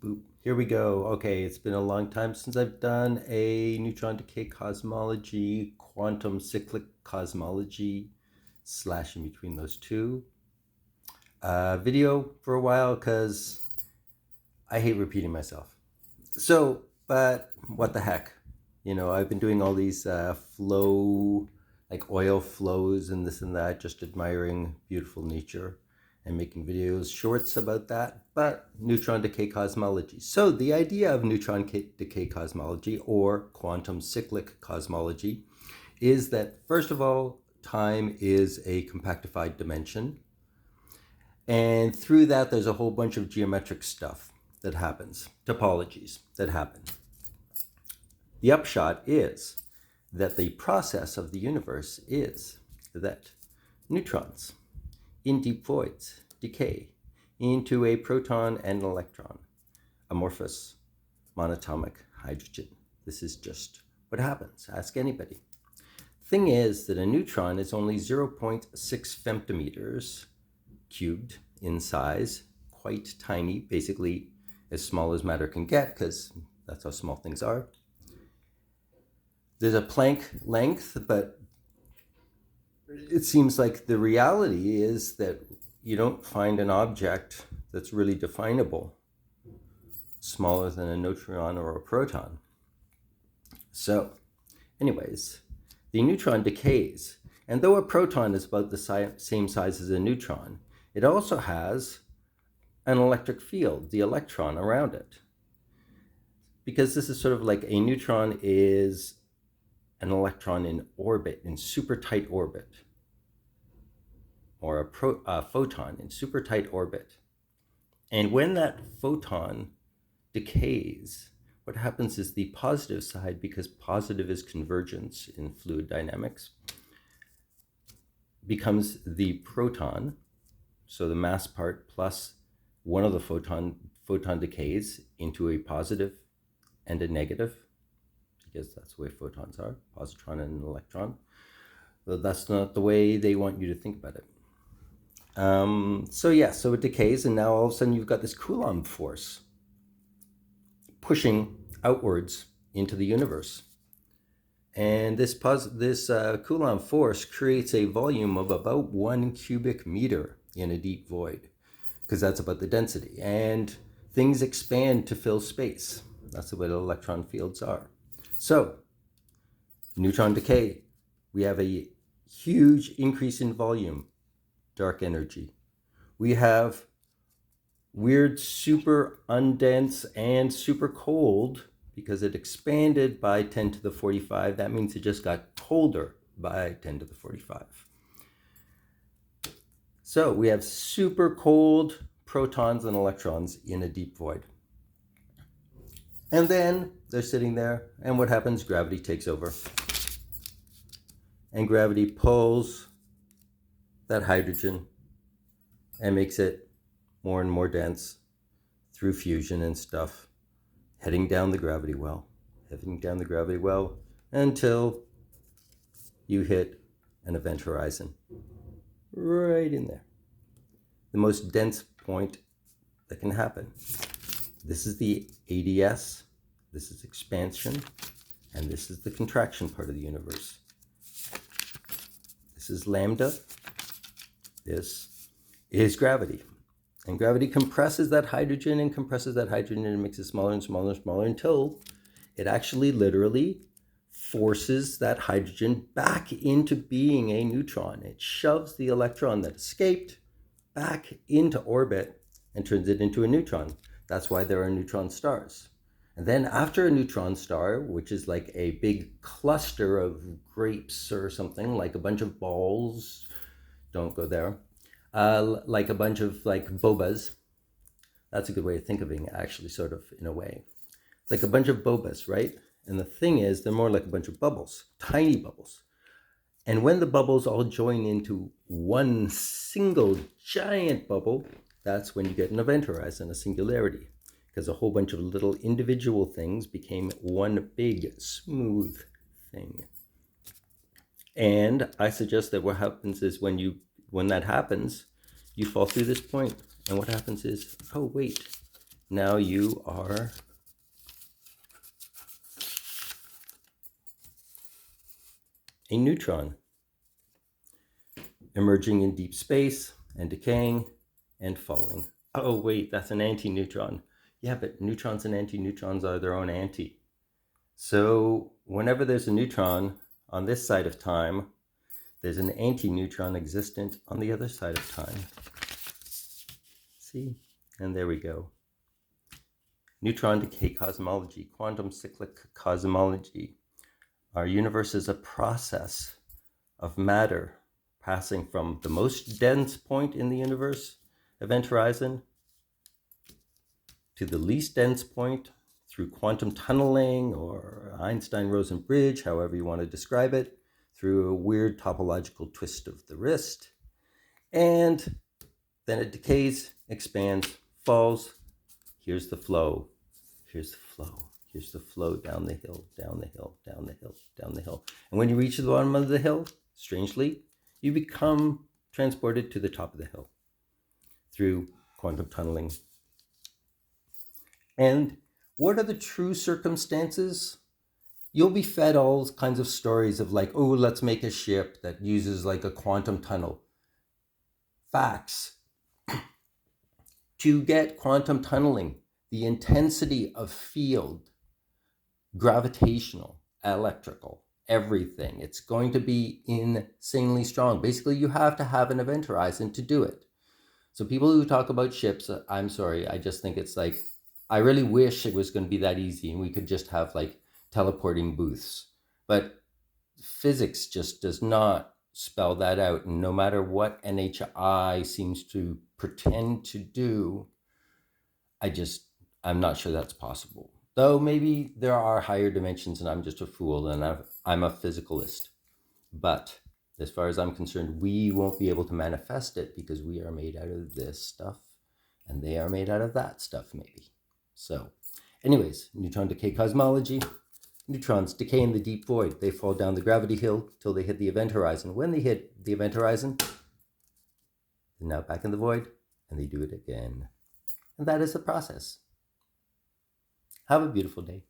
Boop. Here we go. Okay, it's been a long time since I've done a neutron decay cosmology, quantum cyclic cosmology / in between those two video for a while because I hate repeating myself. So, but what the heck? You know, I've been doing all these flow, like oil flows and this and that, just admiring beautiful nature and making videos, shorts about that, but neutron decay cosmology. So the idea of neutron decay cosmology or quantum cyclic cosmology is that, first of all, time is a compactified dimension. And through that, there's a whole bunch of geometric stuff that happens, topologies that happen. The upshot is that the process of the universe is that neutrons in deep voids decay into a proton and an electron, amorphous monatomic hydrogen. This is just what happens. Ask anybody. Thing is that a neutron is only 0.6 femtometers cubed in size, quite tiny, basically as small as matter can get, because that's how small things are. There's a Planck length, but it seems like the reality is that you don't find an object that's really definable smaller than a neutron or a proton. So, anyways, the neutron decays. And though a proton is about the same size as a neutron, it also has an electric field, the electron around it. Because this is sort of like a neutron is an electron in orbit, in super tight orbit, or a photon in super tight orbit. And when that photon decays, what happens is the positive side, because positive is convergence in fluid dynamics, becomes the proton, so the mass part plus one of the photon decays into a positive and a negative, because that's the way photons are, positron and an electron. But that's not the way they want you to think about it. So it decays, and now all of a sudden you've got this Coulomb force pushing outwards into the universe. And this Coulomb force creates a volume of about 1 cubic meter in a deep void, because that's about the density. And things expand to fill space. That's the way the electron fields are. So, neutron decay, we have a huge increase in volume, dark energy. We have weird super undense and super cold, because it expanded by 10 to the 45. That means it just got colder by 10 to the 45. So we have super cold protons and electrons in a deep void. And then they're sitting there, and what happens? Gravity takes over. And gravity pulls that hydrogen and makes it more and more dense through fusion and stuff, heading down the gravity well, until you hit an event horizon right in there. The most dense point that can happen. This is the ADS, this is expansion, and this is the contraction part of the universe. This is lambda, this is gravity. And gravity compresses that hydrogen and makes it smaller and smaller and smaller until it actually literally forces that hydrogen back into being a neutron. It shoves the electron that escaped back into orbit and turns it into a neutron. That's why there are neutron stars. And then after a neutron star, which is like a big cluster of grapes or something, like a bunch of balls, don't go there, like a bunch of like bobas. That's a good way of thinking of it, actually, sort of, in a way. It's like a bunch of bobas, right? And the thing is, they're more like a bunch of bubbles, tiny bubbles. And when the bubbles all join into one single giant bubble, that's when you get an event horizon, a singularity, because a whole bunch of little individual things became one big smooth thing. And I suggest that what happens is when that happens, you fall through this point, and what happens is, oh wait, now you are a neutron, emerging in deep space and decaying and falling. Oh, wait, that's an anti-neutron. Yeah, but neutrons and anti-neutrons are their own anti. So whenever there's a neutron on this side of time, there's an anti-neutron existent on the other side of time. See? And there we go. Neutron decay cosmology, quantum cyclic cosmology. Our universe is a process of matter passing from the most dense point in the universe, event horizon, to the least dense point through quantum tunneling or Einstein-Rosen bridge, however you want to describe it, through a weird topological twist of the wrist. And then it decays, expands, falls. Here's the flow. Here's the flow. Here's the flow down the hill, down the hill, down the hill, down the hill. And when you reach the bottom of the hill, strangely, you become transported to the top of the hill through quantum tunneling. And what are the true circumstances? You'll be fed all kinds of stories of like, oh, let's make a ship that uses like a quantum tunnel. Facts. To get quantum tunneling, the intensity of field, gravitational, electrical, everything, it's going to be insanely strong. Basically, you have to have an event horizon to do it. So people who talk about ships, I'm sorry, I just think it's like, I really wish it was going to be that easy and we could just have like teleporting booths. But physics just does not spell that out. And no matter what NHI seems to pretend to do, I'm not sure that's possible. Though maybe there are higher dimensions and I'm just a fool and I'm a physicalist. But as far as I'm concerned, we won't be able to manifest it because we are made out of this stuff and they are made out of that stuff maybe. So anyways, neutron decay cosmology. Neutrons decay in the deep void. They fall down the gravity hill till they hit the event horizon. When they hit the event horizon, they're now back in the void and they do it again. And that is the process. Have a beautiful day.